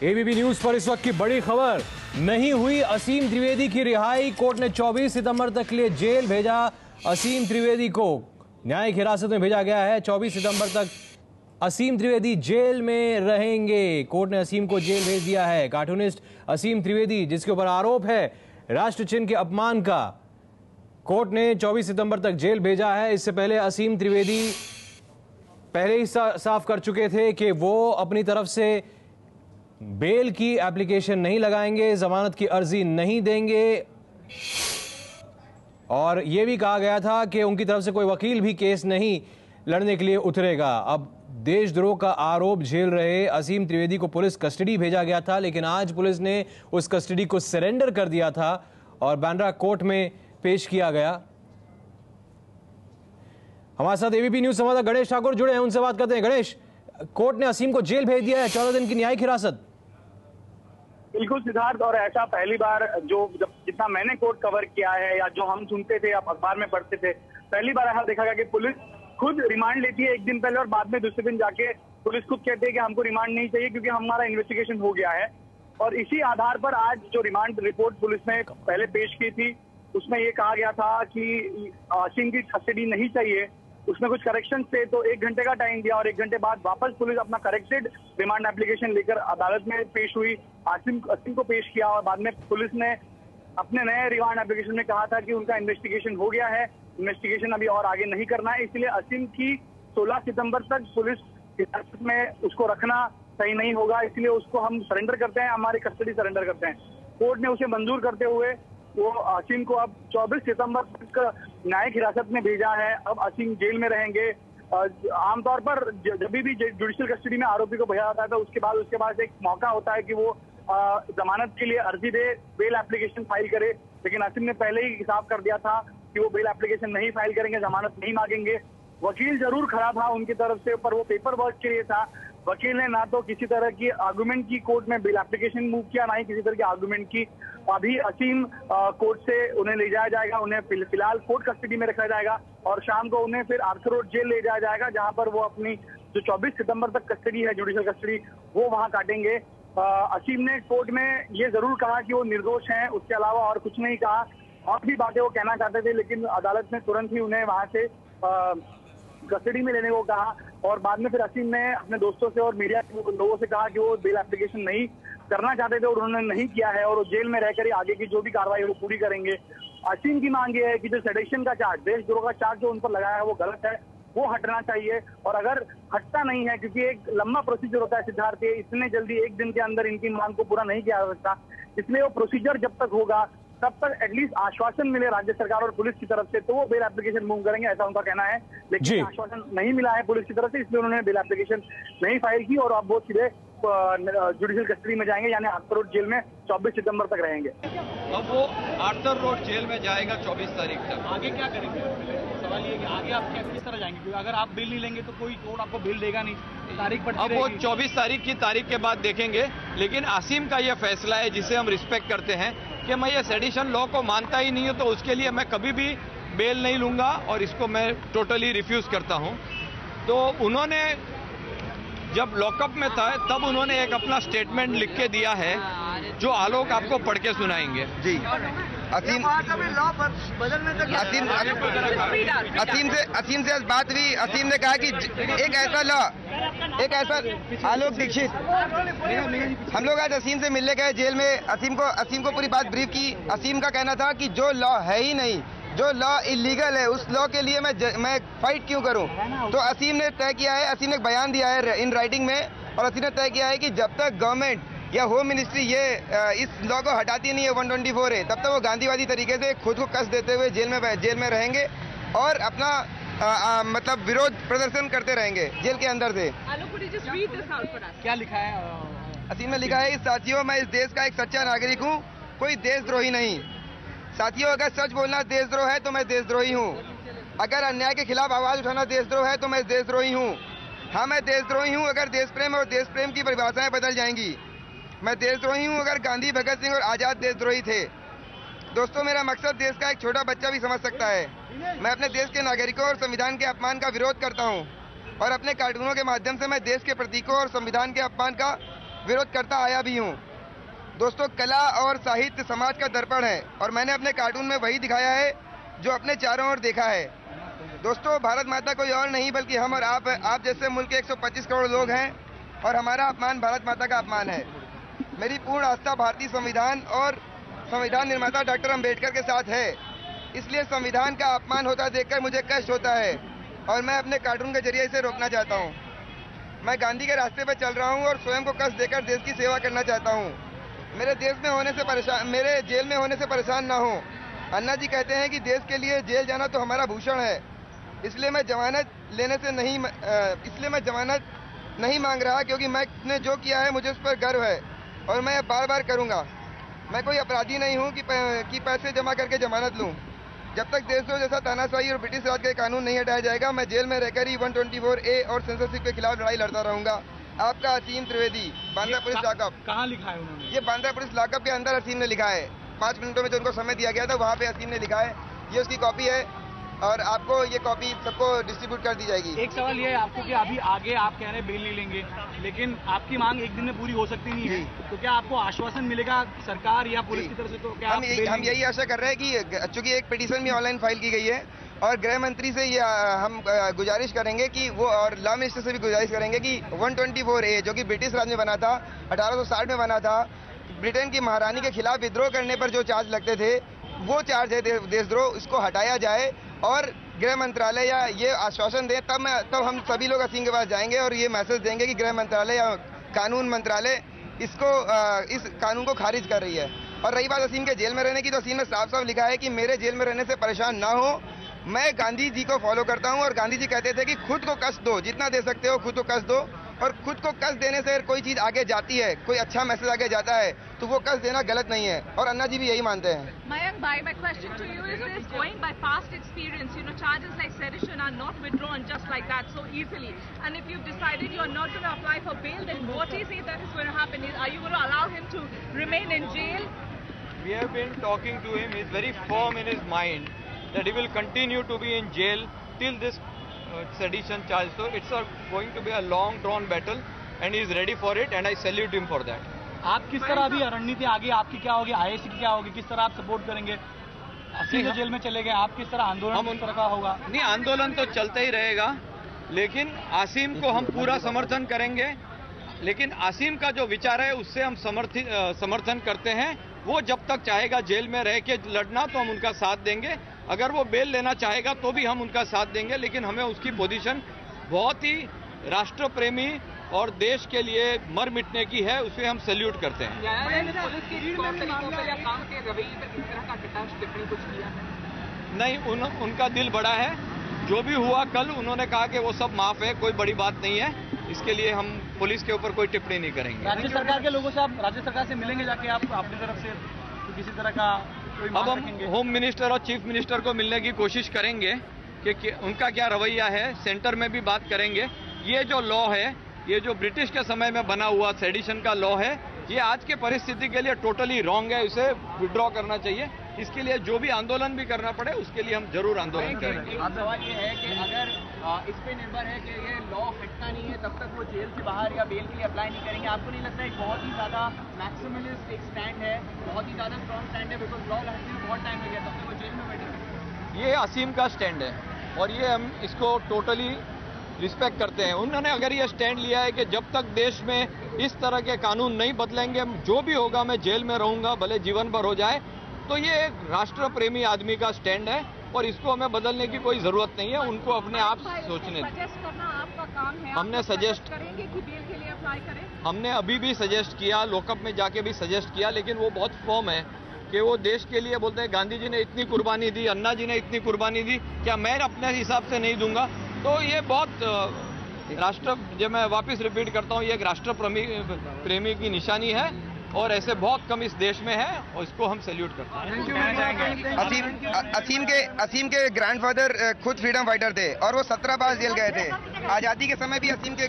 ABP news पर इस वक्त की बड़ी खबर, नहीं हुई असीम त्रिवेदी की रिहाई। कोर्ट ने 24 सितंबर तक के लिए जेल भेजा असीम त्रिवेदी को। न्यायिक हिरासत में भेजा गया है। 24 सितंबर तक असीम त्रिवेदी जेल में रहेंगे। कोर्ट ने असीम को जेल भेज दिया है। कार्टूनिस्ट असीम त्रिवेदी, जिसके ऊपर आरोप है राष्ट्र चिन्ह के अपमान का, कोर्ट ने 24 सितंबर तक जेल भेजा है। इससे पहले असीम त्रिवेदी पहले ही साफ कर चुके थे कि वो अपनी तरफ से बेल की एप्लीकेशन नहीं लगाएंगे, जमानत की अर्जी नहीं देंगे, और यह भी कहा गया था कि उनकी तरफ से कोई वकील भी केस नहीं लड़ने के लिए उतरेगा। अब देशद्रोह का आरोप झेल रहे असीम त्रिवेदी को पुलिस कस्टडी भेजा गया था, लेकिन आज पुलिस ने उस कस्टडी को सरेंडर कर दिया था और बांद्रा कोर्ट में पेश किया गया। हमारे साथ एबीपी न्यूज संवाददाता गणेश ठाकुर जुड़े हैं, उनसे बात करते हैं। गणेश, कोर्ट ने असीम को जेल भेज दिया है, 14 दिन की न्यायिक हिरासत। बिल्कुल सिद्धार्थ, और ऐसा पहली बार जितना मैंने कोर्ट कवर किया है या जो हम सुनते थे, आप अखबार में पढ़ते थे, पहली बार ऐसा देखा गया कि पुलिस खुद रिमांड लेती है एक दिन पहले और बाद में दूसरे दिन जाके पुलिस खुद कहती है कि हमको रिमांड नहीं चाहिए क्योंकि हमारा इन्वेस्टिगेशन हो गया है। और इसी आधार पर आज जो रिमांड रिपोर्ट पुलिस ने पहले पेश की थी, उसमें ये कहा गया था कि असीम की कस्टडी नहीं चाहिए। उसमें कुछ करेक्शन थे तो 1 घंटे का टाइम दिया और 1 घंटे बाद वापस पुलिस अपना करेक्टेड रिमांड एप्लीकेशन लेकर अदालत में पेश हुई। असीम को पेश किया और बाद में पुलिस ने अपने नए रिमांड एप्लीकेशन में कहा था कि उनका इन्वेस्टिगेशन हो गया है, इन्वेस्टिगेशन अभी और आगे नहीं करना है, इसलिए असीम की 16 सितंबर तक पुलिस हिरासत में उसको रखना सही नहीं होगा, इसलिए उसको हम सरेंडर करते हैं, हमारी कस्टडी सरेंडर करते हैं। कोर्ट ने उसे मंजूर करते हुए वो असीम को अब 24 सितंबर तक न्यायिक हिरासत में भेजा है। अब असीम जेल में रहेंगे। आमतौर पर जब भी जुडिशियल कस्टडी में आरोपी को भेजा जाता है तो उसके बाद एक मौका होता है कि वो जमानत के लिए अर्जी दे, बेल एप्लीकेशन फाइल करे, लेकिन असीम ने पहले ही साफ कर दिया था कि वो बेल एप्लीकेशन नहीं फाइल करेंगे, जमानत नहीं मांगेंगे। वकील जरूर खड़ा था उनकी तरफ से, पर वो पेपर वर्क के लिए था। वकील ने ना तो किसी तरह की आर्गुमेंट की कोर्ट में बेल एप्लीकेशन मूव किया, ना ही किसी तरह की आर्गुमेंट की। अभी असीम कोर्ट से उन्हें ले जाया जाएगा, उन्हें फिलहाल कोर्ट कस्टडी में रखा जाएगा और शाम को उन्हें फिर आर्थर रोड जेल ले जाया जाएगा, जहां पर वो अपनी जो 24 सितंबर तक कस्टडी है, जुडिशियल कस्टडी, वो वहां काटेंगे। असीम ने कोर्ट में ये जरूर कहा कि वो निर्दोष हैं, उसके अलावा और कुछ नहीं कहा। और भी बातें वो कहना चाहते थे, लेकिन अदालत ने तुरंत ही उन्हें वहां से कस्टडी में लेने को कहा। और बाद में फिर असीम ने अपने दोस्तों से और मीडिया के लोगों से कहा कि वो बेल एप्लीकेशन नहीं करना चाहते थे और उन्होंने नहीं किया है और वो जेल में रहकर ही आगे की जो भी कार्रवाई है वो पूरी करेंगे। असीम की मांग ये है कि जो सेडिशन का चार्ज, देशद्रोह का चार्ज जो उन पर लगाया है वो गलत है, वो हटना चाहिए। और अगर हटता नहीं है, क्योंकि एक लंबा प्रोसीजर होता है सिद्धार्थ, इतने जल्दी 1 दिन के अंदर इनकी मांग को पूरा नहीं किया जा सकता, इसलिए वो प्रोसीजर जब तक होगा तब तक एटलीस्ट आश्वासन मिले राज्य सरकार और पुलिस की तरफ से तो वो बेल एप्लीकेशन मूव करेंगे, ऐसा उनका कहना है। लेकिन आश्वासन नहीं मिला है पुलिस की तरफ से, इसलिए उन्होंने बेल एप्लीकेशन नहीं फाइल की और अब वो सीधे जुडिशियल कस्टडी में जाएंगे, यानी आर्थर रोड जेल में 24 सितंबर तक रहेंगे। अब वो आर्थर रोड जेल में जाएगा 24 तारीख तक। आगे क्या करेंगे? सवाल ये कि आगे आप किस तरह जाएंगे, क्योंकि अगर आप बिल नहीं लेंगे तो कोई कोर्ट आपको बिल देगा नहीं, तारीख बढ़ती रहेगी। अब वो 24 तारीख की तारीख के बाद देखेंगे, लेकिन असीम का ये फैसला है जिसे हम रिस्पेक्ट करते हैं कि मैं ये सेडिशन लॉ को मानता ही नहीं हूं, तो उसके लिए मैं कभी भी बेल नहीं लूंगा और इसको मैं टोटली रिफ्यूज करता हूं। तो उन्होंने जब लॉकअप में था तब उन्होंने एक अपना स्टेटमेंट लिख के दिया है जो आलोक आपको पढ़ के सुनाएंगे। जी, असीम से बात हुई। असीम ने कहा कि एक ऐसा लॉ, एक ऐसा, आलोक दीक्षित, हम लोग आज असीम से मिलने गए जेल में। असीम को पूरी बात ब्रीफ की। असीम का कहना था कि जो लॉ है ही नहीं, जो लॉ इलीगल है, उस लॉ के लिए मैं फाइट क्यों करूं। तो असीम ने तय किया है, असीम ने एक बयान दिया है इन राइटिंग में, और असीम ने तय किया है कि जब तक गवर्नमेंट या होम मिनिस्ट्री इस लॉ को हटाती नहीं है, 124 है, तब तक वो गांधीवादी तरीके से खुद को कष्ट देते हुए जेल में रहेंगे और अपना मतलब विरोध प्रदर्शन करते रहेंगे जेल के अंदर से। क्या लिखा है असीम ने? लिखा है, साथियों, मैं इस देश का एक सच्चा नागरिक हूँ, कोई देशद्रोही नहीं। साथियों, अगर सच बोलना देशद्रोह है तो मैं देशद्रोही हूँ। अगर अन्याय के खिलाफ आवाज उठाना देशद्रोह है तो मैं देशद्रोही हूँ। हाँ, मैं देशद्रोही हूँ अगर देश प्रेम और देश प्रेम की परिभाषाएं बदल जाएंगी। मैं देशद्रोही हूँ अगर गांधी, भगत सिंह और आजाद देशद्रोही थे। दोस्तों, मेरा मकसद देश का एक छोटा बच्चा भी समझ सकता है। मैं अपने देश के नागरिकों और संविधान के अपमान का विरोध करता हूँ और अपने कार्टूनों के माध्यम से मैं देश के प्रतीकों और संविधान के अपमान का विरोध करता आया भी हूँ। दोस्तों, कला और साहित्य समाज का दर्पण है और मैंने अपने कार्टून में वही दिखाया है जो अपने चारों ओर देखा है। दोस्तों, भारत माता कोई और नहीं बल्कि हम और आप जैसे मुल्क के 125 करोड़ लोग हैं और हमारा अपमान भारत माता का अपमान है। मेरी पूर्ण आस्था भारतीय संविधान और संविधान निर्माता डॉक्टर अंबेडकर के साथ है, इसलिए संविधान का अपमान होता देखकर मुझे कष्ट होता है और मैं अपने कार्टून के जरिए इसे रोकना चाहता हूँ। मैं गांधी के रास्ते पर चल रहा हूँ और स्वयं को कष्ट देकर देश की सेवा करना चाहता हूँ। मेरे जेल में होने से परेशान ना हो। अन्ना जी कहते हैं कि देश के लिए जेल जाना तो हमारा भूषण है, इसलिए मैं जमानत नहीं मांग रहा, क्योंकि मैंने जो किया है मुझे उस पर गर्व है और मैं बार बार करूंगा। मैं कोई अपराधी नहीं हूं कि पैसे जमा करके जमानत लूं। जब तक देशद्रोह जैसा तानाशाही और ब्रिटिश राज के कानून नहीं हटाया जाएगा, मैं जेल में रहकर ही 124A और सेंसरशिप के खिलाफ लड़ाई लड़ता रहूंगा। आपका असीम त्रिवेदी, बांद्रा पुलिस लॉकअप। कहाँ लिखा है उन्होंने? ये बांद्रा पुलिस लॉकअप के अंदर असीम ने लिखा है। 5 मिनटों में जो उनको समय दिया गया था वहाँ पे असीम ने लिखा है। ये उसकी कॉपी है और आपको ये कॉपी सबको डिस्ट्रीब्यूट कर दी जाएगी। एक सवाल ये है आपको कि अभी आगे आप कह रहे हैं बेल नहीं लेंगे, लेकिन आपकी मांग एक दिन में पूरी हो सकती नहीं है, तो क्या आपको आश्वासन मिलेगा सरकार या पुलिस की तरफ से? तो क्या हम यही आशा कर रहे हैं कि चूंकि एक पिटीशन भी ऑनलाइन फाइल की गई है और गृह मंत्री से ये हम गुजारिश करेंगे कि वो, और लॉ मिनिस्टर से भी गुजारिश करेंगे कि 124A जो कि ब्रिटिश राज में बना था, 1860 में बना था, ब्रिटेन की महारानी के खिलाफ विद्रोह करने पर जो चार्ज लगते थे वो चार्ज है देशद्रोह, इसको हटाया जाए और गृह मंत्रालय या ये आश्वासन दे, तब हम सभी लोग असीम के पास जाएंगे और ये मैसेज देंगे कि गृह मंत्रालय या कानून मंत्रालय इस कानून को खारिज कर रही है। और रही बात असीम के जेल में रहने की, तो असीम ने साफ साफ लिखा है कि मेरे जेल में रहने से परेशान ना हो। मैं गांधी जी को फॉलो करता हूं और गांधी जी कहते थे कि खुद को कष्ट दो, जितना दे सकते हो खुद को कष्ट दो, और खुद को कष्ट देने से कोई चीज आगे जाती है, कोई अच्छा मैसेज आगे जाता है, तो वो कष्ट देना गलत नहीं है और अन्ना जी भी यही मानते हैं। Mayank bhai, my question to you is this: going by past experience, charges like sedition are not withdrawn just like that so easily. And if you've decided you're not going to apply for bail, then what is it that is going to happen? Are you going to allow him to remain in jail? We have been talking to him. He's very firm in his mind that he will continue to be in jail till this sedition charge. So it's going to be a long drawn battle and he is ready for it and I salute him for that. आप किस तरह अभी रणनीति आगे आपकी क्या होगी, IAC की क्या होगी, किस तरह आप सपोर्ट करेंगे? असीम तो जेल में चले गए, आप किस तरह आंदोलन किस तरह का होगा? नहीं, आंदोलन तो चलता ही रहेगा, लेकिन आसिम को हम पूरा समर्थन करेंगे। लेकिन आसिम का जो विचार है उससे हम समर्थन करते हैं। वो जब तक चाहेगा जेल में रह के लड़ना तो हम उनका साथ देंगे, अगर वो बेल लेना चाहेगा तो भी हम उनका साथ देंगे। लेकिन हमें उसकी पोजीशन बहुत ही राष्ट्र प्रेमी और देश के लिए मर मिटने की है, उसे हम सैल्यूट करते हैं। नहीं, उनका दिल बड़ा है। जो भी हुआ कल, उन्होंने कहा कि वो सब माफ है, कोई बड़ी बात नहीं है। इसके लिए हम पुलिस के ऊपर कोई टिप्पणी नहीं करेंगे। राज्य सरकार के लोगों से आप राज्य सरकार से मिलेंगे जाके आप अपनी तरफ से तो किसी तरह का कोई अब हम होम मिनिस्टर और चीफ मिनिस्टर को मिलने की कोशिश करेंगे कि उनका क्या रवैया है, सेंटर में भी बात करेंगे। ये जो लॉ है, ये जो ब्रिटिश के समय में बना हुआ सेडिशन का लॉ है, ये आज के परिस्थिति के लिए टोटली रॉन्ग है, इसे विड्रॉ करना चाहिए। इसके लिए जो भी आंदोलन भी करना पड़े उसके लिए हम जरूर आंदोलन करेंगे। अब सवाल ये है कि अगर इस पे निर्भर है कि ये लॉ हटता नहीं है तब तक वो जेल से बाहर या बेल के लिए अप्लाई नहीं करेंगे, आपको नहीं लगता है बहुत ही ज्यादा मैक्सिमलिस्ट एक स्टैंड है, बहुत ही ज्यादा स्ट्रॉन्ग स्टैंड है, बिकॉज लॉ हटने में बहुत टाइम लग गया, तब तक वो जेल में बैठे? ये असीम का स्टैंड है और ये हम इसको टोटली रिस्पेक्ट करते हैं। उन्होंने अगर ये स्टैंड लिया है कि जब तक देश में इस तरह के कानून नहीं बदलेंगे, जो भी होगा मैं जेल में रहूंगा, भले जीवन भर हो जाए, तो ये एक राष्ट्र प्रेमी आदमी का स्टैंड है और इसको हमें बदलने की कोई जरूरत नहीं है। उनको अपने आप सोचने करना आपका काम है। हमने सजेस्ट करेंगे कि बेल के लिए अप्लाई करें। हमने अभी भी सजेस्ट किया, लॉकअप में जाके भी सजेस्ट किया, लेकिन वो बहुत फर्म है कि वो देश के लिए बोलते हैं गांधी जी ने इतनी कुर्बानी दी, अन्ना जी ने इतनी कुर्बानी दी, क्या मैं अपने हिसाब से नहीं दूंगा? तो ये बहुत राष्ट्र, जब मैं वापस रिपीट करता हूँ, ये एक राष्ट्र प्रेमी की निशानी है और ऐसे बहुत कम इस देश में है और इसको हम सैल्यूट करते हैं। असीम के ग्रैंडफादर खुद फ्रीडम फाइटर थे और वो 17 बार जेल गए थे। आज़ादी के समय भी असीम के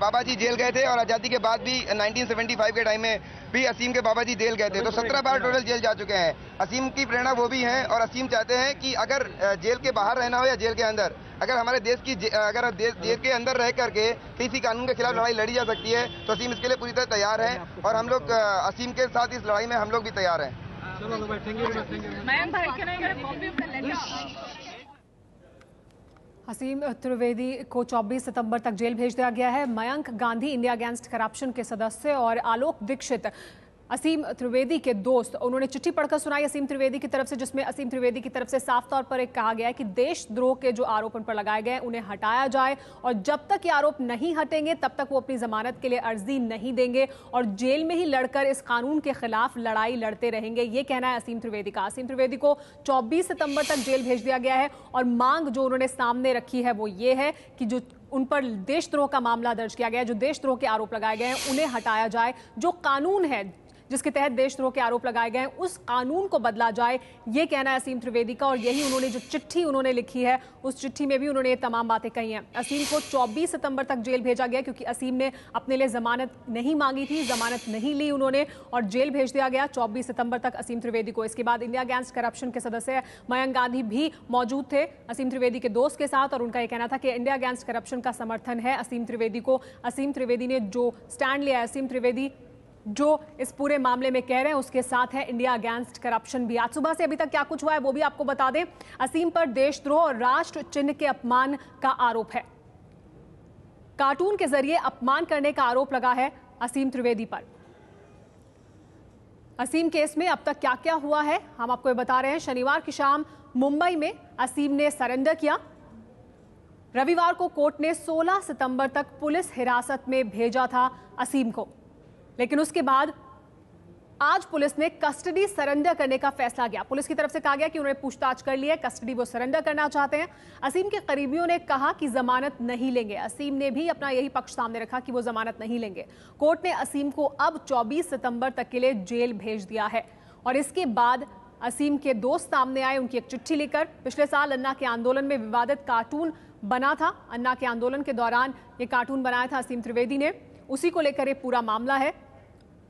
बाबा जी जेल गए थे और आज़ादी के बाद भी 1975 के टाइम में भी असीम के बाबा जी जेल गए थे, तो 17 बार टोटल जेल जा चुके हैं। असीम की प्रेरणा वो भी है और असीम चाहते हैं कि अगर जेल के बाहर रहना हो या जेल के अंदर, अगर हमारे देश के अंदर रह करके किसी कानून के खिलाफ लड़ाई लड़ी जा सकती है तो असीम इसके लिए पूरी तरह तैयार है और हम लोग असीम के साथ इस लड़ाई में हम लोग भी तैयार हैं। असीम त्रिवेदी को 24 सितंबर तक जेल भेज दिया गया है। Mayank Gandhi India against corruption के सदस्य और आलोक दीक्षित असीम त्रिवेदी के दोस्त, उन्होंने चिट्ठी पढ़कर सुनाई असीम त्रिवेदी की तरफ से, जिसमें असीम त्रिवेदी की तरफ से साफ तौर पर एक कहा गया है कि देशद्रोह के जो आरोप उन पर लगाए गए उन्हें हटाया जाए और जब तक ये आरोप नहीं हटेंगे तब तक वो अपनी जमानत के लिए अर्जी नहीं देंगे और जेल में ही लड़कर इस कानून के खिलाफ लड़ाई लड़ते रहेंगे। ये कहना है असीम त्रिवेदी का। असीम त्रिवेदी को 24 सितंबर तक जेल भेज दिया गया है और मांग जो उन्होंने सामने रखी है वो ये है कि जो उन पर देशद्रोह का मामला दर्ज किया गया है, जो देशद्रोह के आरोप लगाए गए हैं उन्हें हटाया जाए। जो कानून है जिसके तहत देशद्रोह के आरोप लगाए गए हैं उस कानून को बदला जाए, ये कहना है असीम त्रिवेदी का। और यही उन्होंने जो चिट्ठी उन्होंने लिखी है उस चिट्ठी में भी उन्होंने ये तमाम बातें कही हैं। असीम को 24 सितंबर तक जेल भेजा गया क्योंकि असीम ने अपने लिए जमानत नहीं मांगी थी, जमानत नहीं ली उन्होंने और जेल भेज दिया गया 24 सितंबर तक असीम त्रिवेदी को। इसके बाद इंडिया अगेंस्ट करप्शन के सदस्य मयंक गांधी भी मौजूद थे असीम त्रिवेदी के दोस्त के साथ और उनका यह कहना था कि इंडिया अगेंस्ट करप्शन का समर्थन है असीम त्रिवेदी को। असीम त्रिवेदी ने जो स्टैंड लिया है, असीम त्रिवेदी जो इस पूरे मामले में कह रहे हैं उसके साथ है इंडिया अगेंस्ट करप्शन भी। आज सुबह से अभी तक क्या कुछ हुआ है वो भी आपको बता दें। असीम पर देशद्रोह और राष्ट्र चिन्ह के अपमान का आरोप है। कार्टून के जरिए अपमान करने का आरोप लगा है असीम त्रिवेदी पर। असीम केस में अब तक क्या क्या हुआ है हम आपको ये बता रहे हैं। शनिवार की शाम मुंबई में असीम ने सरेंडर किया। रविवार को कोर्ट ने 16 सितंबर तक पुलिस हिरासत में भेजा था असीम को, लेकिन उसके बाद आज पुलिस ने कस्टडी सरेंडर करने का फैसला किया। पुलिस की तरफ से कहा गया कि उन्होंने पूछताछ कर ली है, कस्टडी वो सरेंडर करना चाहते हैं। असीम के करीबियों ने कहा कि जमानत नहीं लेंगे। असीम ने भी अपना यही पक्ष सामने रखा कि वो जमानत नहीं लेंगे। कोर्ट ने असीम को अब 24 सितंबर तक के लिए जेल भेज दिया है और इसके बाद असीम के दोस्त सामने आए, उनकी एक चिट्ठी लेकर। पिछले साल अन्ना के आंदोलन में विवादित कार्टून बना था। अन्ना के आंदोलन के दौरान ये कार्टून बनाया था असीम त्रिवेदी ने। उसी को लेकर ये पूरा मामला है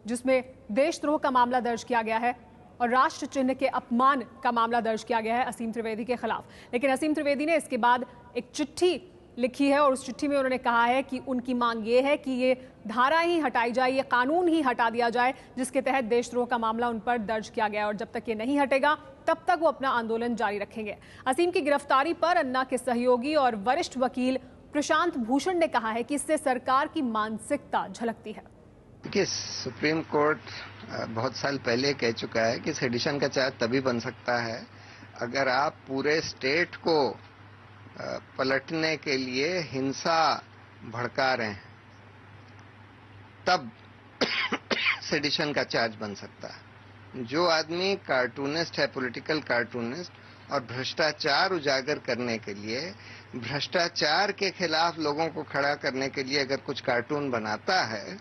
जिसमें देशद्रोह का मामला दर्ज किया गया है और राष्ट्र चिन्ह के अपमान का मामला दर्ज किया गया है असीम त्रिवेदी के खिलाफ। लेकिन असीम त्रिवेदी ने इसके बाद एक चिट्ठी लिखी है और उस चिट्ठी में उन्होंने कहा है कि उनकी मांग ये है कि ये धारा ही हटाई जाए, ये कानून ही हटा दिया जाए जिसके तहत देशद्रोह का मामला उन पर दर्ज किया गया है और जब तक ये नहीं हटेगा तब तक वो अपना आंदोलन जारी रखेंगे। असीम की गिरफ्तारी पर अन्ना के सहयोगी और वरिष्ठ वकील प्रशांत भूषण ने कहा है कि इससे सरकार की मानसिकता झलकती है। देखिए, सुप्रीम कोर्ट बहुत साल पहले कह चुका है कि सेडिशन का चार्ज तभी बन सकता है अगर आप पूरे स्टेट को पलटने के लिए हिंसा भड़का रहे हैं, तब सेडिशन का चार्ज बन सकता है। जो आदमी कार्टूनिस्ट है, पॉलिटिकल कार्टूनिस्ट और भ्रष्टाचार उजागर करने के लिए, भ्रष्टाचार के खिलाफ लोगों को खड़ा करने के लिए अगर कुछ कार्टून बनाता है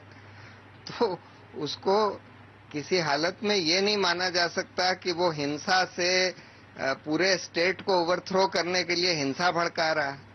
तो उसको किसी हालत में ये नहीं माना जा सकता कि वो हिंसा से पूरे स्टेट को ओवरथ्रो करने के लिए हिंसा भड़का रहा है।